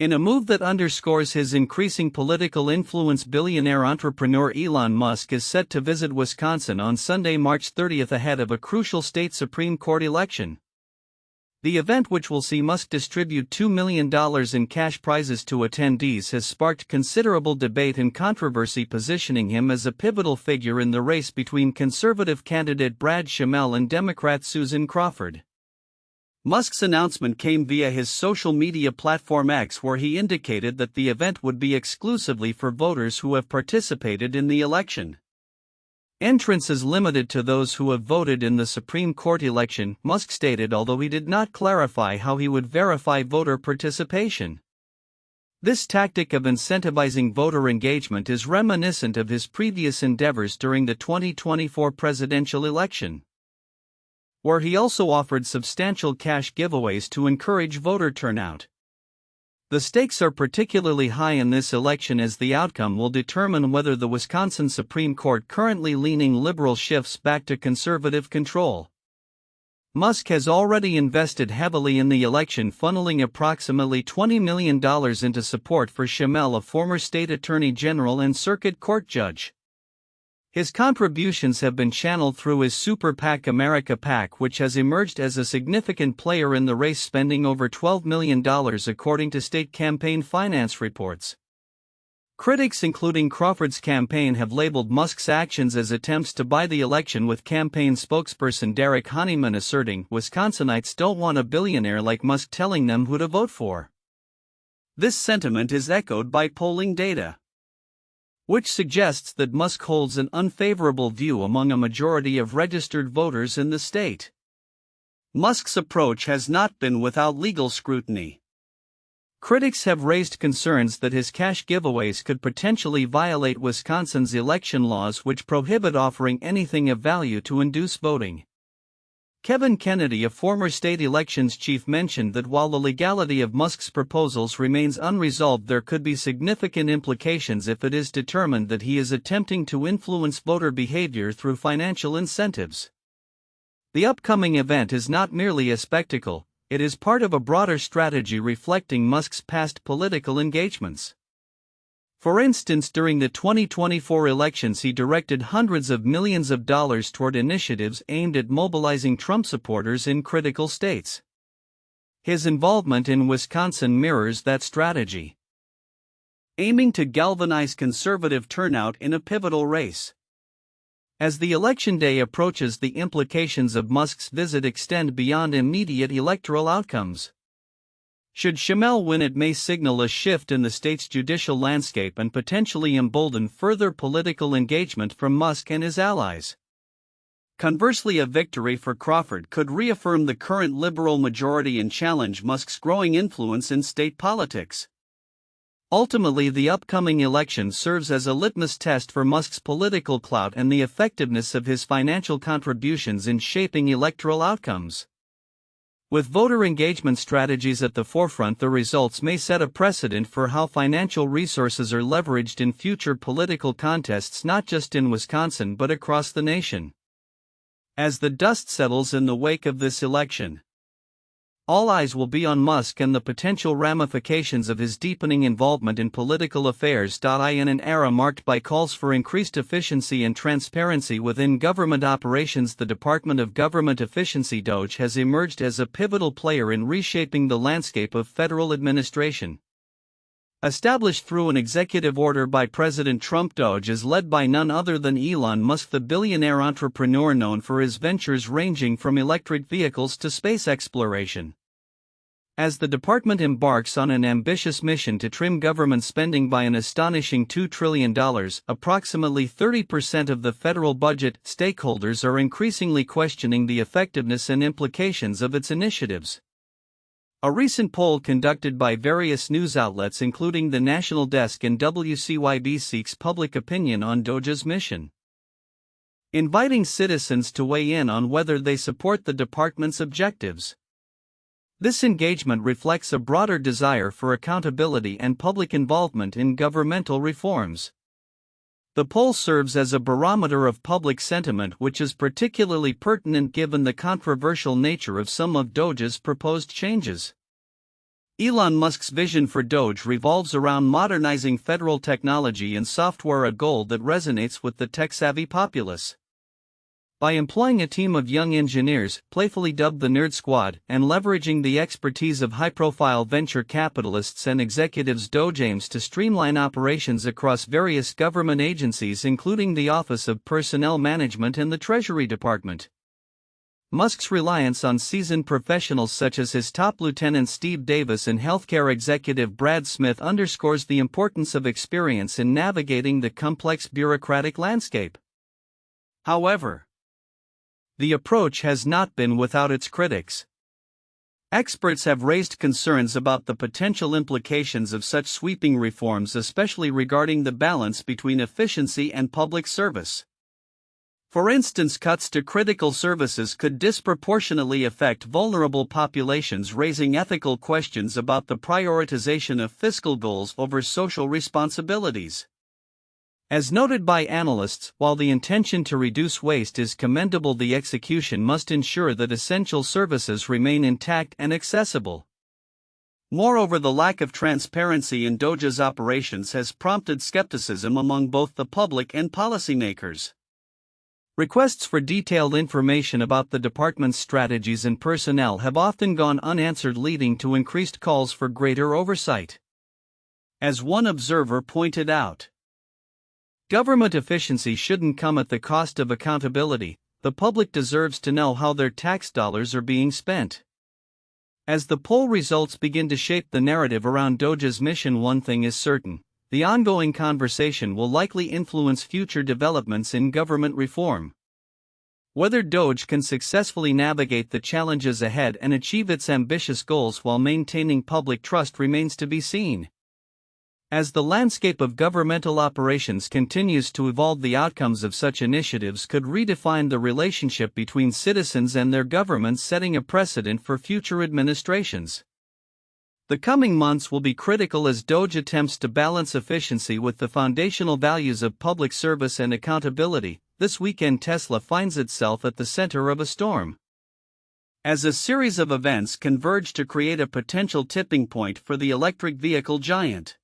In a move that underscores his increasing political influence, billionaire entrepreneur Elon Musk is set to visit Wisconsin on Sunday, March 30 ahead of a crucial state Supreme Court election. The event, which will see Musk distribute $2 million in cash prizes to attendees, has sparked considerable debate and controversy, positioning him as a pivotal figure in the race between conservative candidate Brad Schimel and Democrat Susan Crawford. Musk's announcement came via his social media platform X, where he indicated that the event would be exclusively for voters who have participated in the election. Entrance is limited to those who have voted in the Supreme Court election, Musk stated, although he did not clarify how he would verify voter participation. This tactic of incentivizing voter engagement is reminiscent of his previous endeavors during the 2024 presidential election, where he also offered substantial cash giveaways to encourage voter turnout. The stakes are particularly high in this election, as the outcome will determine whether the Wisconsin Supreme Court, currently leaning liberal, shifts back to conservative control. Musk has already invested heavily in the election, funneling approximately $20 million into support for Schimel, a former state attorney general and circuit court judge. His contributions have been channeled through his Super PAC America PAC, which has emerged as a significant player in the race, spending over $12 million according to state campaign finance reports. Critics, including Crawford's campaign, have labeled Musk's actions as attempts to buy the election, with campaign spokesperson Derek Honeyman asserting Wisconsinites don't want a billionaire like Musk telling them who to vote for. This sentiment is echoed by polling data, which suggests that Musk holds an unfavorable view among a majority of registered voters in the state. Musk's approach has not been without legal scrutiny. Critics have raised concerns that his cash giveaways could potentially violate Wisconsin's election laws, which prohibit offering anything of value to induce voting. Kevin Kennedy, a former state elections chief, mentioned that while the legality of Musk's proposals remains unresolved, there could be significant implications if it is determined that he is attempting to influence voter behavior through financial incentives. The upcoming event is not merely a spectacle, it is part of a broader strategy reflecting Musk's past political engagements. For instance, during the 2024 elections, he directed hundreds of millions of dollars toward initiatives aimed at mobilizing Trump supporters in critical states. His involvement in Wisconsin mirrors that strategy, aiming to galvanize conservative turnout in a pivotal race. As the election day approaches, the implications of Musk's visit extend beyond immediate electoral outcomes. Should Schimel win, it may signal a shift in the state's judicial landscape and potentially embolden further political engagement from Musk and his allies. Conversely, a victory for Crawford could reaffirm the current liberal majority and challenge Musk's growing influence in state politics. Ultimately, the upcoming election serves as a litmus test for Musk's political clout and the effectiveness of his financial contributions in shaping electoral outcomes. With voter engagement strategies at the forefront, the results may set a precedent for how financial resources are leveraged in future political contests, not just in Wisconsin but across the nation. As the dust settles in the wake of this election, all eyes will be on Musk and the potential ramifications of his deepening involvement in political affairs. In an era marked by calls for increased efficiency and transparency within government operations, the Department of Government Efficiency (DOGE) has emerged as a pivotal player in reshaping the landscape of federal administration. Established through an executive order by President Trump, DOGE is led by none other than Elon Musk, the billionaire entrepreneur known for his ventures ranging from electric vehicles to space exploration. As the department embarks on an ambitious mission to trim government spending by an astonishing $2 trillion, approximately 30% of the federal budget, stakeholders are increasingly questioning the effectiveness and implications of its initiatives. A recent poll conducted by various news outlets, including the National Desk and WCYB, seeks public opinion on DOGE's mission, inviting citizens to weigh in on whether they support the department's objectives. This engagement reflects a broader desire for accountability and public involvement in governmental reforms. The poll serves as a barometer of public sentiment, which is particularly pertinent given the controversial nature of some of DOGE's proposed changes. Elon Musk's vision for DOGE revolves around modernizing federal technology and software, a goal that resonates with the tech-savvy populace. By employing a team of young engineers, playfully dubbed the Nerd Squad, and leveraging the expertise of high-profile venture capitalists and executives, DOGE aims to streamline operations across various government agencies, including the Office of Personnel Management and the Treasury Department. Musk's reliance on seasoned professionals such as his top lieutenant Steve Davis and healthcare executive Brad Schimel underscores the importance of experience in navigating the complex bureaucratic landscape. However, the approach has not been without its critics. Experts have raised concerns about the potential implications of such sweeping reforms, especially regarding the balance between efficiency and public service. For instance, cuts to critical services could disproportionately affect vulnerable populations, raising ethical questions about the prioritization of fiscal goals over social responsibilities. As noted by analysts, while the intention to reduce waste is commendable, the execution must ensure that essential services remain intact and accessible. Moreover, the lack of transparency in DOGE's operations has prompted skepticism among both the public and policymakers. Requests for detailed information about the department's strategies and personnel have often gone unanswered, leading to increased calls for greater oversight. As one observer pointed out, government efficiency shouldn't come at the cost of accountability. The public deserves to know how their tax dollars are being spent. As the poll results begin to shape the narrative around DOGE's mission, one thing is certain: the ongoing conversation will likely influence future developments in government reform. Whether DOGE can successfully navigate the challenges ahead and achieve its ambitious goals while maintaining public trust remains to be seen. As the landscape of governmental operations continues to evolve, the outcomes of such initiatives could redefine the relationship between citizens and their governments, setting a precedent for future administrations. The coming months will be critical as DOGE attempts to balance efficiency with the foundational values of public service and accountability. This weekend, Tesla finds itself at the center of a storm. As a series of events converge to create a potential tipping point for the electric vehicle giant,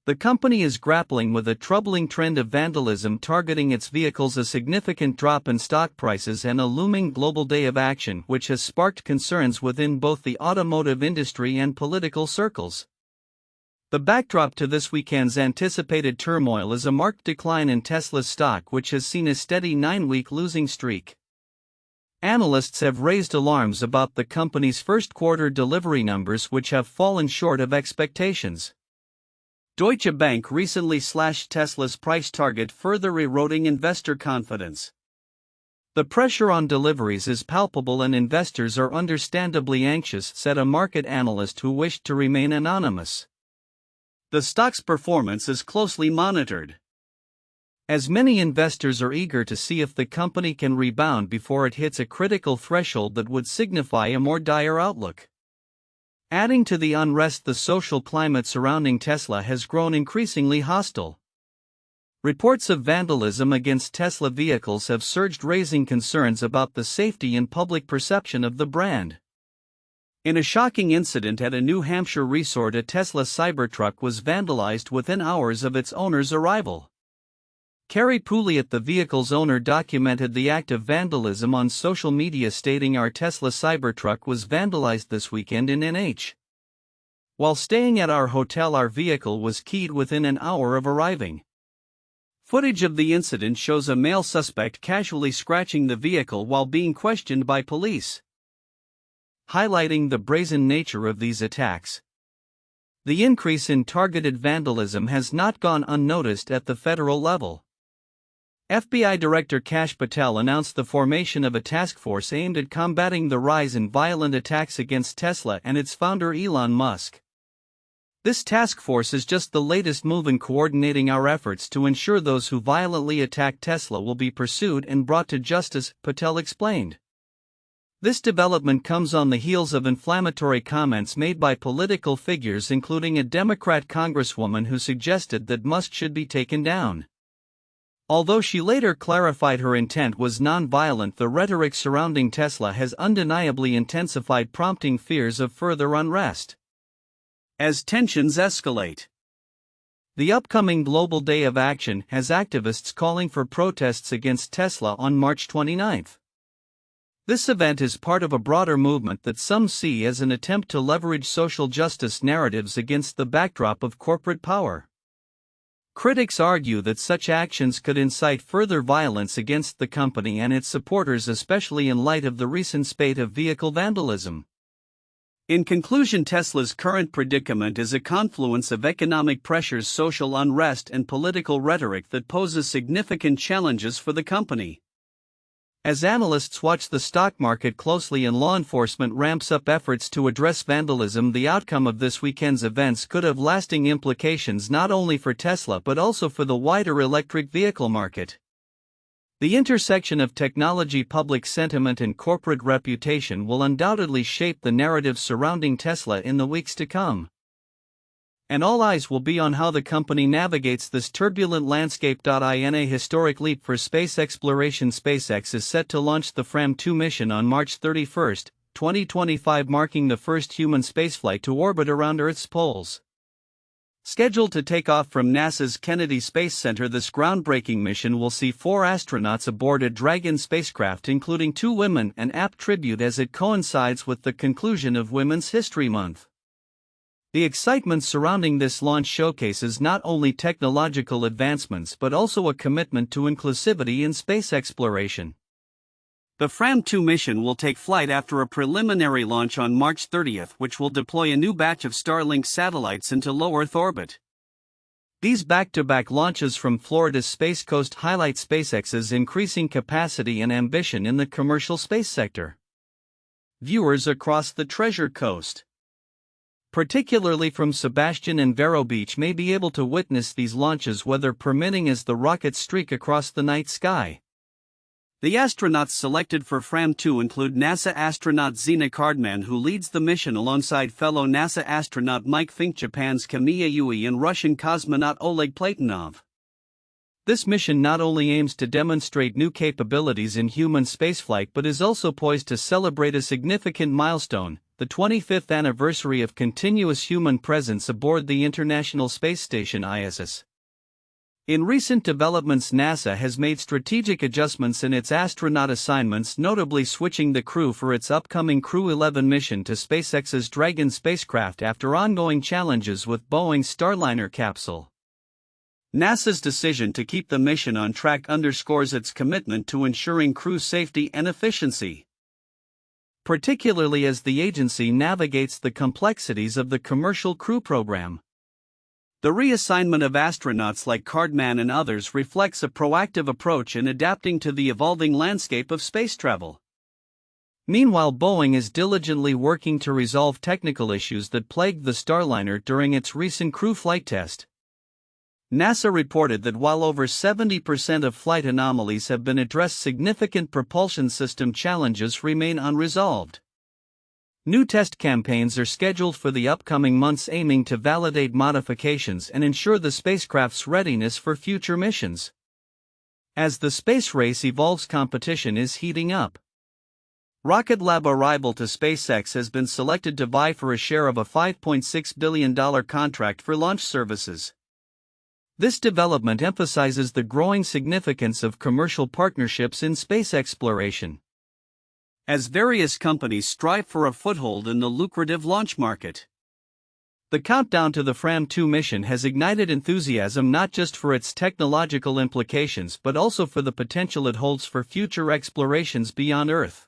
the company is grappling with a troubling trend of vandalism targeting its vehicles, a significant drop in stock prices, and a looming global day of action which has sparked concerns within both the automotive industry and political circles. The backdrop to this weekend's anticipated turmoil is a marked decline in Tesla's stock, which has seen a steady 9-week losing streak. Analysts have raised alarms about the company's first-quarter delivery numbers, which have fallen short of expectations. Deutsche Bank recently slashed Tesla's price target, further eroding investor confidence. The pressure on deliveries is palpable and investors are understandably anxious, said a market analyst who wished to remain anonymous. The stock's performance is closely monitored, as many investors are eager to see if the company can rebound before it hits a critical threshold that would signify a more dire outlook. Adding to the unrest, the social climate surrounding Tesla has grown increasingly hostile. Reports of vandalism against Tesla vehicles have surged, raising concerns about the safety and public perception of the brand. In a shocking incident at a New Hampshire resort, a Tesla Cybertruck was vandalized within hours of its owner's arrival. Carrie Pouliot, the vehicle's owner, documented the act of vandalism on social media, stating, "Our Tesla Cybertruck was vandalized this weekend in NH. While staying at our hotel, our vehicle was keyed within an hour of arriving." Footage of the incident shows a male suspect casually scratching the vehicle while being questioned by police, highlighting the brazen nature of these attacks. The increase in targeted vandalism has not gone unnoticed at the federal level. FBI Director Kash Patel announced the formation of a task force aimed at combating the rise in violent attacks against Tesla and its founder Elon Musk. This task force is just the latest move in coordinating our efforts to ensure those who violently attack Tesla will be pursued and brought to justice, Patel explained. This development comes on the heels of inflammatory comments made by political figures, including a Democrat congresswoman who suggested that Musk should be taken down. Although she later clarified her intent was non-violent, the rhetoric surrounding Tesla has undeniably intensified, prompting fears of further unrest. as tensions escalate. The upcoming Global Day of Action has activists calling for protests against Tesla on March 29. This event is part of a broader movement that some see as an attempt to leverage social justice narratives against the backdrop of corporate power. Critics argue that such actions could incite further violence against the company and its supporters, especially in light of the recent spate of vehicle vandalism. In conclusion, Tesla's current predicament is a confluence of economic pressures, social unrest, and political rhetoric that poses significant challenges for the company. As analysts watch the stock market closely and law enforcement ramps up efforts to address vandalism, the outcome of this weekend's events could have lasting implications not only for Tesla but also for the wider electric vehicle market. The intersection of technology, public sentiment, and corporate reputation will undoubtedly shape the narrative surrounding Tesla in the weeks to come. And all eyes will be on how the company navigates this turbulent landscape. In a historic leap for space exploration, SpaceX is set to launch the Fram-2 mission on March 31, 2025, marking the first human spaceflight to orbit around Earth's poles. Scheduled to take off from NASA's Kennedy Space Center, this groundbreaking mission will see 4 astronauts aboard a Dragon spacecraft, including 2 women, an apt tribute as it coincides with the conclusion of Women's History Month. The excitement surrounding this launch showcases not only technological advancements but also a commitment to inclusivity in space exploration. The Fram-2 mission will take flight after a preliminary launch on March 30, which will deploy a new batch of Starlink satellites into low Earth orbit. These back-to-back launches from Florida's Space Coast highlight SpaceX's increasing capacity and ambition in the commercial space sector. Viewers across the Treasure Coast, particularly from Sebastian and Vero Beach, may be able to witness these launches, weather permitting, as the rockets streak across the night sky. The astronauts selected for Fram-2 include NASA astronaut Zena Cardman, who leads the mission alongside fellow NASA astronaut Mike Fink, Japan's Kamiya Yui, and Russian cosmonaut Oleg Platonov. This mission not only aims to demonstrate new capabilities in human spaceflight but is also poised to celebrate a significant milestone, the 25th anniversary of continuous human presence aboard the International Space Station (ISS). In recent developments, NASA has made strategic adjustments in its astronaut assignments, notably switching the crew for its upcoming Crew 11 mission to SpaceX's Dragon spacecraft after ongoing challenges with Boeing's Starliner capsule. NASA's decision to keep the mission on track underscores its commitment to ensuring crew safety and efficiency, particularly as the agency navigates the complexities of the commercial crew program. The reassignment of astronauts like Cardman and others reflects a proactive approach in adapting to the evolving landscape of space travel. Meanwhile, Boeing is diligently working to resolve technical issues that plagued the Starliner during its recent crew flight test. NASA reported that while over 70% of flight anomalies have been addressed, significant propulsion system challenges remain unresolved. New test campaigns are scheduled for the upcoming months, aiming to validate modifications and ensure the spacecraft's readiness for future missions. As the space race evolves, competition is heating up. Rocket Lab, a rival to SpaceX, has been selected to vie for a share of a $5.6 billion contract for launch services. This development emphasizes the growing significance of commercial partnerships in space exploration, as various companies strive for a foothold in the lucrative launch market. The countdown to the Fram-2 mission has ignited enthusiasm not just for its technological implications but also for the potential it holds for future explorations beyond Earth.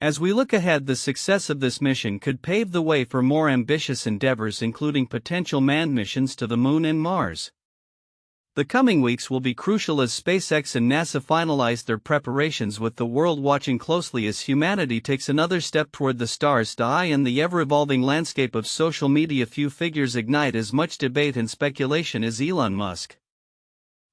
As we look ahead, the success of this mission could pave the way for more ambitious endeavors, including potential manned missions to the Moon and Mars. The coming weeks will be crucial as SpaceX and NASA finalize their preparations, with the world watching closely as humanity takes another step toward the stars. In the ever-evolving landscape of social media, few figures ignite as much debate and speculation as Elon Musk.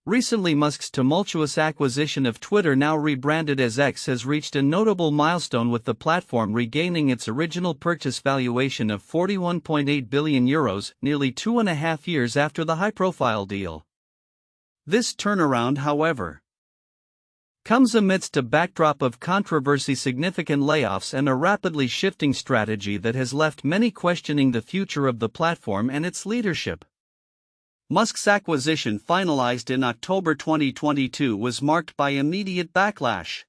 Recently, Musk's tumultuous acquisition of Twitter, now rebranded as X, has reached a notable milestone, with the platform regaining its original purchase valuation of €41.8 billion, nearly 2.5 years after the high-profile deal. This turnaround, however, comes amidst a backdrop of controversy, significant layoffs, and a rapidly shifting strategy that has left many questioning the future of the platform and its leadership. Musk's acquisition, finalized in October 2022, was marked by immediate backlash.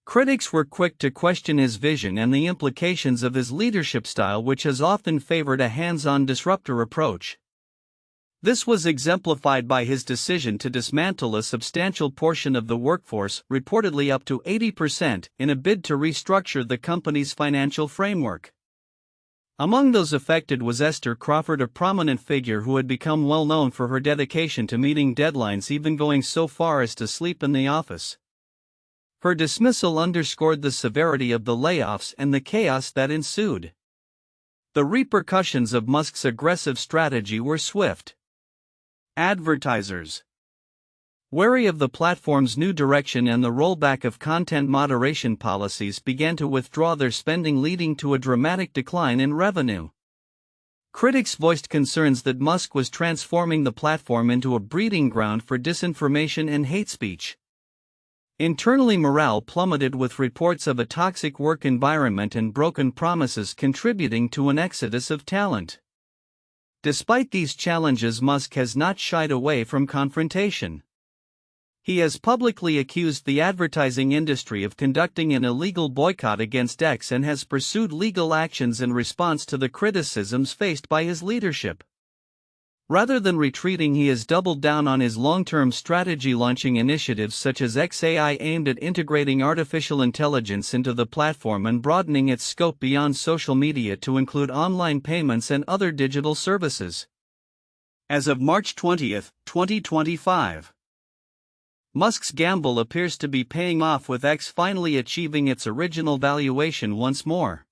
Critics were quick to question his vision and the implications of his leadership style, which has often favored a hands-on disruptor approach. This was exemplified by his decision to dismantle a substantial portion of the workforce, reportedly up to 80%, in a bid to restructure the company's financial framework. Among those affected was Esther Crawford, a prominent figure who had become well known for her dedication to meeting deadlines, even going so far as to sleep in the office. Her dismissal underscored the severity of the layoffs and the chaos that ensued. The repercussions of Musk's aggressive strategy were swift. Advertisers, wary of the platform's new direction and the rollback of content moderation policies, began to withdraw their spending, leading to a dramatic decline in revenue. Critics voiced concerns that Musk was transforming the platform into a breeding ground for disinformation and hate speech. Internally, morale plummeted, with reports of a toxic work environment and broken promises contributing to an exodus of talent. Despite these challenges, Musk has not shied away from confrontation. He has publicly accused the advertising industry of conducting an illegal boycott against X and has pursued legal actions in response to the criticisms faced by his leadership. Rather than retreating, he has doubled down on his long-term strategy, launching initiatives such as XAI, aimed at integrating artificial intelligence into the platform and broadening its scope beyond social media to include online payments and other digital services. As of March 20, 2025, Musk's gamble appears to be paying off, with X finally achieving its original valuation once more.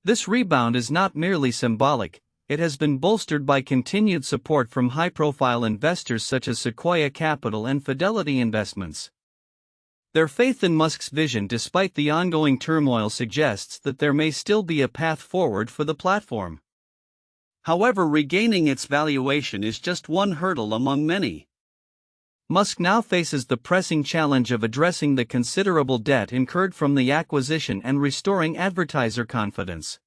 This rebound is not merely symbolic. It has been bolstered by continued support from high-profile investors such as Sequoia Capital and Fidelity Investments. Their faith in Musk's vision, despite the ongoing turmoil, suggests that there may still be a path forward for the platform. However, regaining its valuation is just one hurdle among many. Musk now faces the pressing challenge of addressing the considerable debt incurred from the acquisition and restoring advertiser confidence.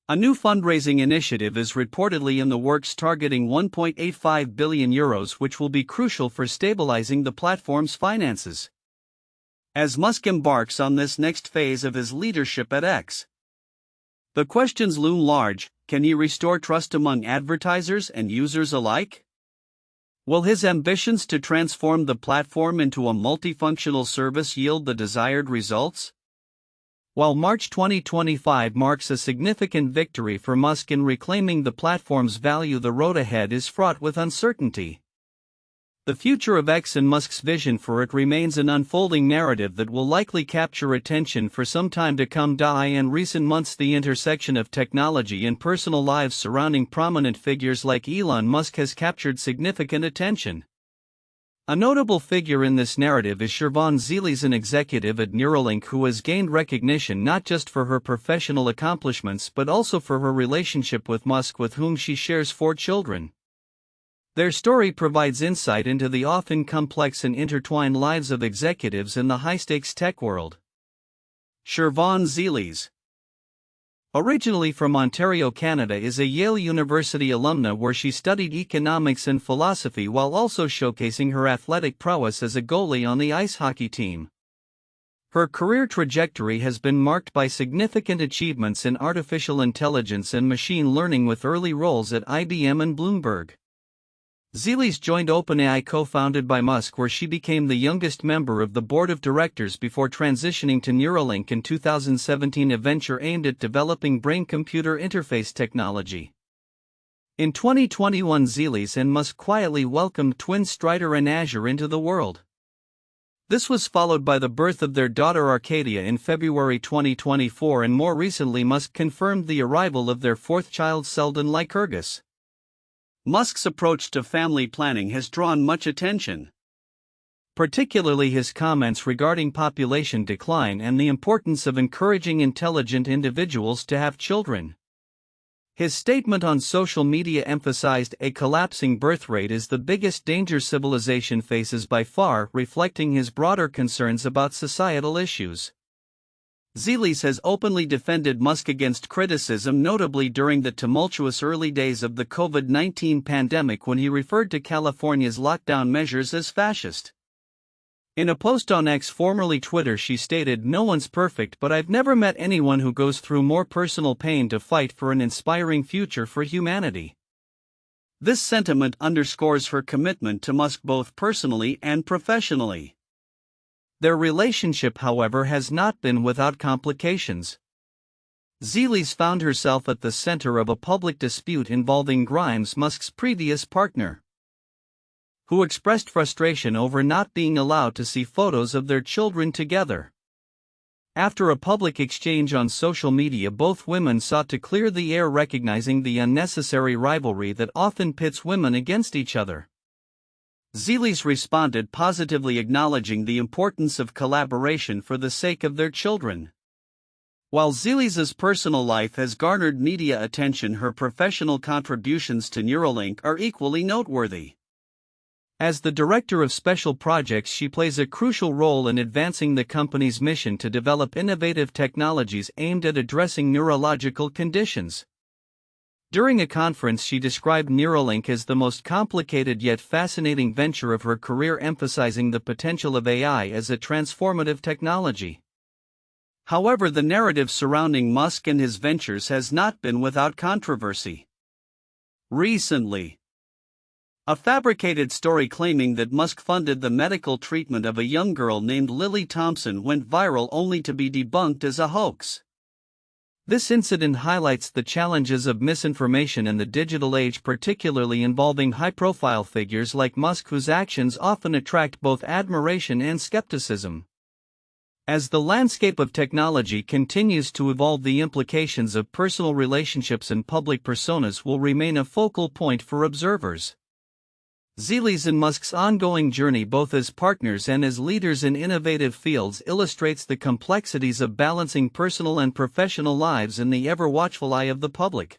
A new fundraising initiative is reportedly in the works, targeting €1.85 billion, which will be crucial for stabilizing the platform's finances. As Musk embarks on this next phase of his leadership at X, the questions loom large. Can he restore trust among advertisers and users alike? Will his ambitions to transform the platform into a multifunctional service yield the desired results? While March 2025 marks a significant victory for Musk in reclaiming the platform's value, the road ahead is fraught with uncertainty. The future of X and Musk's vision for it remains an unfolding narrative that will likely capture attention for some time to come. In recent months, the intersection of technology and personal lives surrounding prominent figures like Elon Musk has captured significant attention. A notable figure in this narrative is Siobhan Zeilies, an executive at Neuralink who has gained recognition not just for her professional accomplishments but also for her relationship with Musk, with whom she shares 4 children. Their story provides insight into the often complex and intertwined lives of executives in the high-stakes tech world. Siobhan Zeilies, originally from Ontario, Canada, is a Yale University alumna where she studied economics and philosophy while also showcasing her athletic prowess as a goalie on the ice hockey team. Her career trajectory has been marked by significant achievements in artificial intelligence and machine learning, with early roles at IBM and Bloomberg. Zeilies joined OpenAI, co-founded by Musk, where she became the youngest member of the board of directors before transitioning to Neuralink in 2017, a venture aimed at developing brain-computer interface technology. In 2021, Zeilies and Musk quietly welcomed twins Strider and Azure into the world. This was followed by the birth of their daughter Arcadia in February 2024, and more recently Musk confirmed the arrival of their 4th child, Selden Lycurgus. Musk's approach to family planning has drawn much attention, particularly his comments regarding population decline and the importance of encouraging intelligent individuals to have children. His statement on social media emphasized a collapsing birth rate is the biggest danger civilization faces by far, reflecting his broader concerns about societal issues. Zilis has openly defended Musk against criticism, notably during the tumultuous early days of the COVID-19 pandemic when he referred to California's lockdown measures as fascist. In a post on X, formerly Twitter, she stated, "No one's perfect, but I've never met anyone who goes through more personal pain to fight for an inspiring future for humanity." This sentiment underscores her commitment to Musk both personally and professionally. Their relationship, however, has not been without complications. Zilis found herself at the center of a public dispute involving Grimes, Musk's previous partner, who expressed frustration over not being allowed to see photos of their children together. After a public exchange on social media, both women sought to clear the air, recognizing the unnecessary rivalry that often pits women against each other. Zilis responded positively, acknowledging the importance of collaboration for the sake of their children. While Zilis's personal life has garnered media attention, her professional contributions to Neuralink are equally noteworthy. As the director of special projects, she plays a crucial role in advancing the company's mission to develop innovative technologies aimed at addressing neurological conditions. During a conference, she described Neuralink as the most complicated yet fascinating venture of her career, emphasizing the potential of AI as a transformative technology. However, the narrative surrounding Musk and his ventures has not been without controversy. Recently, a fabricated story claiming that Musk funded the medical treatment of a young girl named Lily Thompson went viral, only to be debunked as a hoax. This incident highlights the challenges of misinformation in the digital age, particularly involving high-profile figures like Musk, whose actions often attract both admiration and skepticism. As the landscape of technology continues to evolve, the implications of personal relationships and public personas will remain a focal point for observers. Zilis and Musk's ongoing journey, both as partners and as leaders in innovative fields, illustrates the complexities of balancing personal and professional lives in the ever-watchful eye of the public.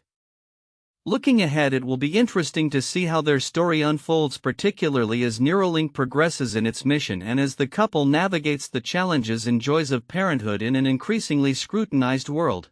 Looking ahead, it will be interesting to see how their story unfolds, particularly as Neuralink progresses in its mission and as the couple navigates the challenges and joys of parenthood in an increasingly scrutinized world.